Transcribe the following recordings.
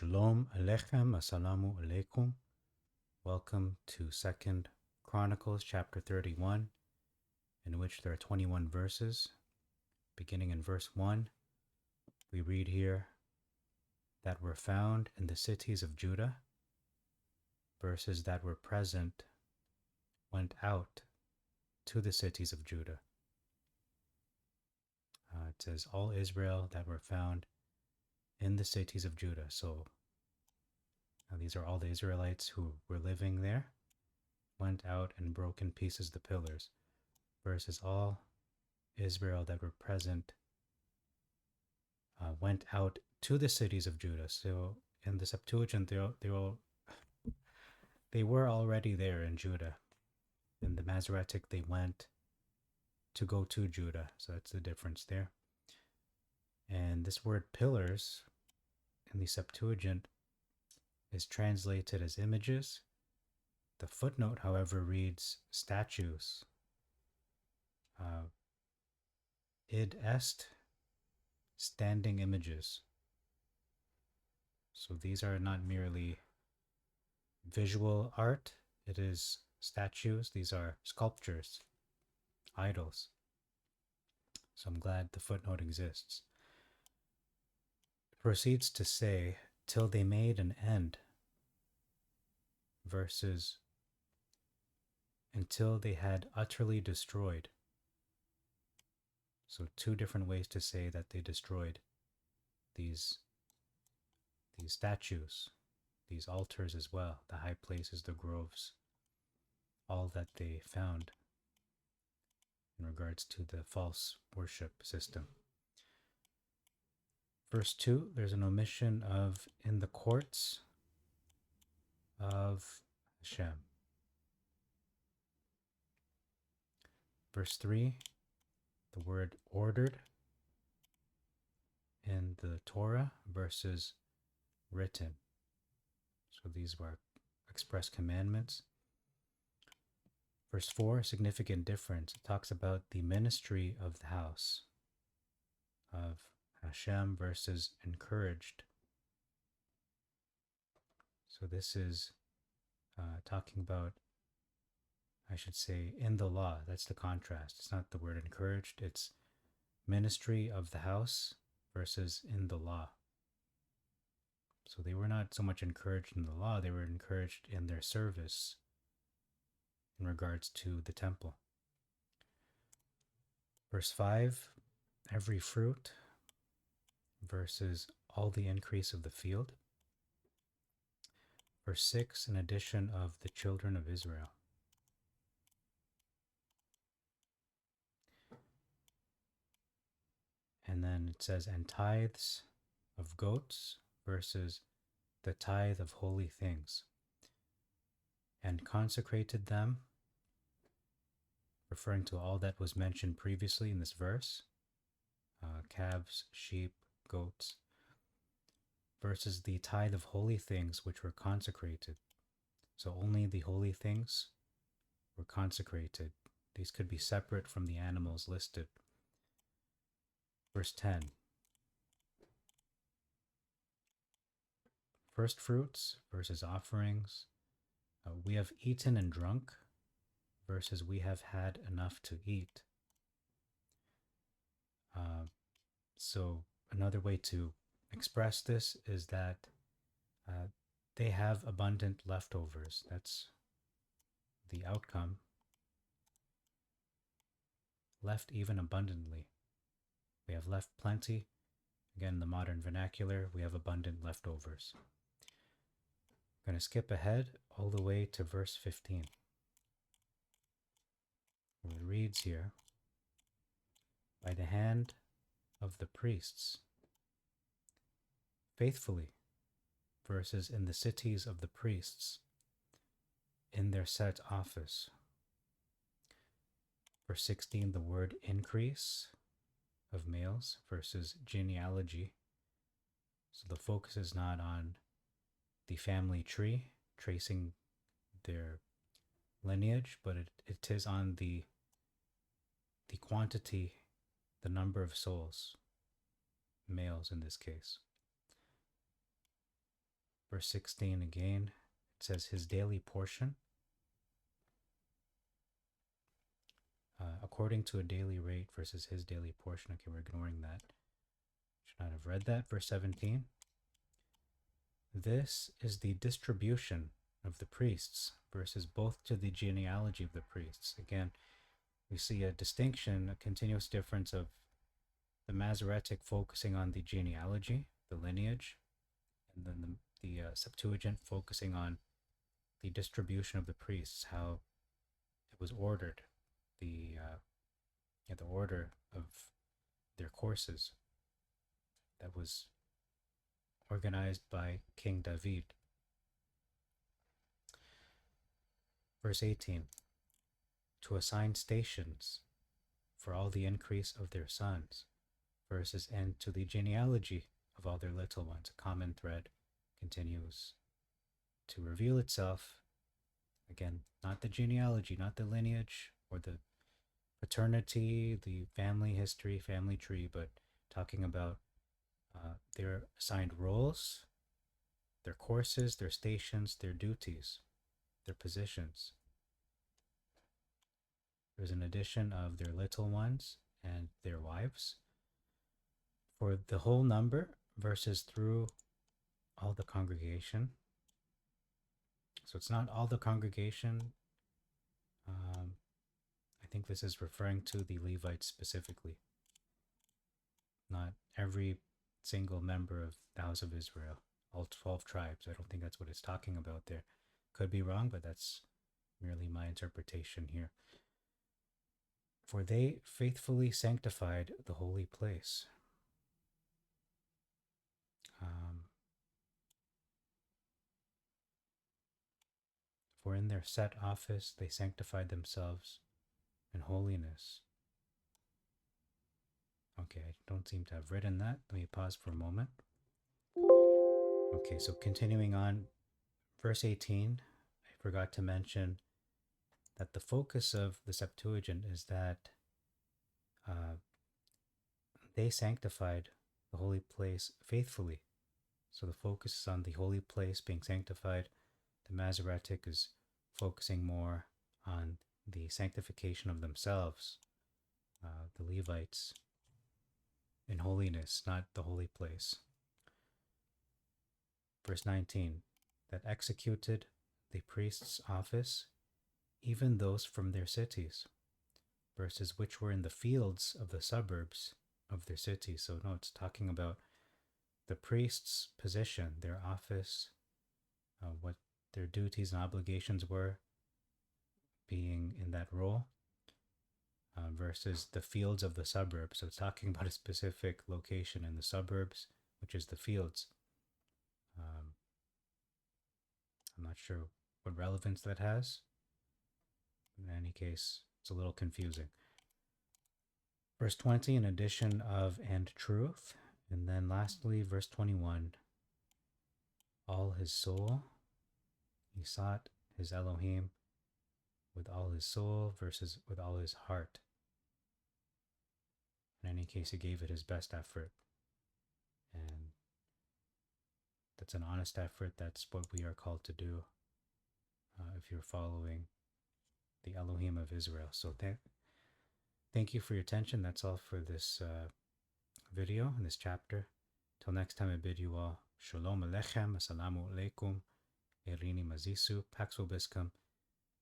Shalom Alechem, Assalamu Alaikum. Welcome to 2nd Chronicles chapter 31, in which there are 21 verses. Beginning in verse 1, we read here that were found in the cities of Judah. Verses that were present went out to the cities of Judah. It says, all Israel that were found in the cities of Judah. So these are all the Israelites who were living there, went out and broke in pieces the pillars, versus all Israel that were present went out to the cities of Judah. So in the Septuagint, they were already there in Judah. In the Masoretic, they went to go to Judah. So that's the difference there. And this word pillars in the Septuagint is translated as images. The footnote, however, reads statues. Id est, standing images. So these are not merely visual art, it is statues. These are sculptures, idols. So I'm glad the footnote exists. It proceeds to say, till they made an end, versus until they had utterly destroyed. So two different ways to say that they destroyed these statues, these altars as well, the high places, the groves, all that they found in regards to the false worship system. Verse 2, there's an omission of in the courts of Hashem. Verse 3, the word ordered in the Torah versus written. So these were express commandments. Verse 4, significant difference. It talks about the ministry of the house of Hashem versus encouraged. So this is talking about, I should say, in the law. That's the contrast. It's not the word encouraged. It's ministry of the house versus in the law. So they were not so much encouraged in the law, they were encouraged in their service in regards to the temple. Verse 5, every fruit versus all the increase of the field. Verse 6, an addition of the children of Israel. And then it says, and tithes of goats versus the tithe of holy things. And consecrated them, referring to all that was mentioned previously in this verse, calves, sheep, goats, versus the tithe of holy things which were consecrated. So only the holy things were consecrated. These could be separate from the animals listed. Verse 10. First fruits versus offerings. We have eaten and drunk versus we have had enough to eat. So another way to express this is that they have abundant leftovers. That's the outcome. Left even abundantly. We have left plenty. Again, in the modern vernacular, we have abundant leftovers. I'm going to skip ahead all the way to verse 15. It reads here, by the hand of the priests, faithfully, versus in the cities of the priests, in their set office. Verse 16, the word increase of males versus genealogy. So the focus is not on the family tree, tracing their lineage, but it is on the quantity, the number of souls, males in this case. Verse 16 again, it says his daily portion. According to a daily rate versus his daily portion. Okay, we're ignoring that. Should not have read that. Verse 17. This is the distribution of the priests versus both to the genealogy of the priests. Again, we see a distinction, a continuous difference of the Masoretic focusing on the genealogy, the lineage, and then the Septuagint focusing on the distribution of the priests, how it was ordered, the order of their courses that was organized by King David. Verse 18, to assign stations for all the increase of their sons, verses and to the genealogy of all their little ones. A common thread continues to reveal itself. Again, not the genealogy, not the lineage or the paternity, the family history, family tree, but talking about their assigned roles, their courses, their stations, their duties, their positions. There's an addition of their little ones and their wives. For the whole number, verses through all the congregation. So it's not all the congregation. I think this is referring to the Levites specifically, not every single member of the house of Israel, all 12 tribes. I don't think that's what it's talking about there. Could be wrong, but that's merely my interpretation here. For they faithfully sanctified the holy place. For in their set office they sanctified themselves in holiness. Okay, I don't seem to have written that. Let me pause for a moment. Okay, so continuing on, verse 18, I forgot to mention that the focus of the Septuagint is that they sanctified the holy place faithfully. So the focus is on the holy place being sanctified. The Masoretic is focusing more on the sanctification of themselves, the Levites, in holiness, not the holy place. Verse 19, that executed the priest's office, even those from their cities, verses which were in the fields of the suburbs of their cities. So no, it's talking about the priest's position, their office, what their duties and obligations were being in that role, versus the fields of the suburbs. So it's talking about a specific location in the suburbs, which is the fields. I'm not sure what relevance that has. In any case, it's a little confusing. Verse 20, an addition of and truth. And then lastly, verse 21, all his soul. He sought his Elohim with all his soul versus with all his heart. In any case, he gave it his best effort. And that's an honest effort. That's what we are called to do if you're following the Elohim of Israel. So thank you for your attention. That's all for this video in this chapter. Till next time, I bid you all Shalom Alechem, Assalamu Alaikum, Erini Mazisu, Pax Vobiscum,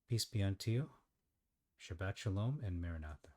peace be unto you, Shabbat Shalom, and Maranatha.